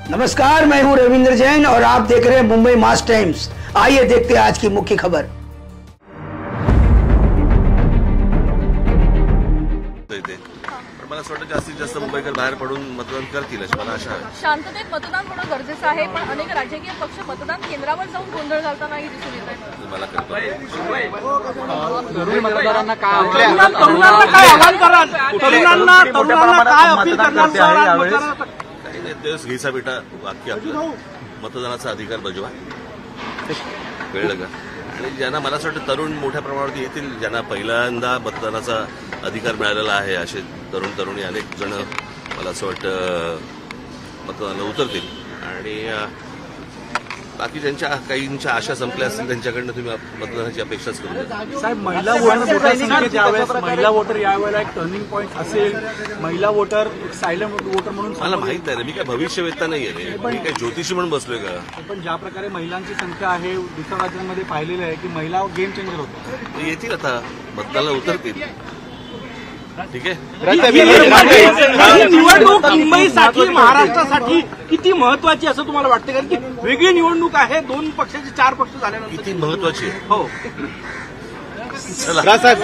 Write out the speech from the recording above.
नमस्कार, मैं हूं रविंद्र जैन और आप देख रहे हैं मुंबई मास टाइम्स। आइए देखते हैं आज की मुख्य खबर। मला असं वाटतं जास्तीत जास्त मुंबईकर बाहेर पडून मतदान करतीलच, मला आशा आहे। शांततेत मतदान होणं गरजेचं आहे, पण अनेक राजकीय पक्ष मतदान केंद्रावर जाऊन गोंधळ घालतानाही दिसून येत आहे। मला कल्पना मतदारांना काय आवाहन कराल? तरुणांना काय अपील करणार? काही नाही, तेच घ्यायचा बेटा वाक्य आपलं, मतदानाचा अधिकार बजवा, कळलं का? आणि ज्यांना मला असं वाटतं तरुण मोठ्या प्रमाणावर येतील, ज्यांना पहिल्यांदा मतदानाचा अधिकार मिळालेला आहे, असे तरुण तरुणी अनेक जण मला असं वाटतं मतदानाला उतरतील। आणि बाकी ज्यांच्या काहींच्या आशा संपल्या असतील त्यांच्याकडनं तुम्ही मतदानाची अपेक्षाच करू नका। साहेब, महिला वोटर महिला वोटर यावेळेला एक टर्निंग पॉईंट असेल, महिला वोटर सायलेंट वोटर म्हणून मला माहित नाही रे, मी काय भविष्यवेत्ता नाहीये रे, मी काय ज्योतिषी म्हणून बसलोय का? पण ज्या प्रकारे महिलांची संख्या आहे दुसऱ्या राज्यांमध्ये पाहिलेलं आहे की महिला गेम चेंजर होतात, येतील आता मतदानाला उतरतील। ठीक आहे, निवडणूक मुंबईसाठी महाराष्ट्रासाठी किती महत्वाची असं तुम्हाला वाटतं? कारण की वेगळी निवडणूक आहे, 2 पक्षाचे 4 पक्ष झाल्यानंतर किती महत्वाची आहे? हो चला साहेब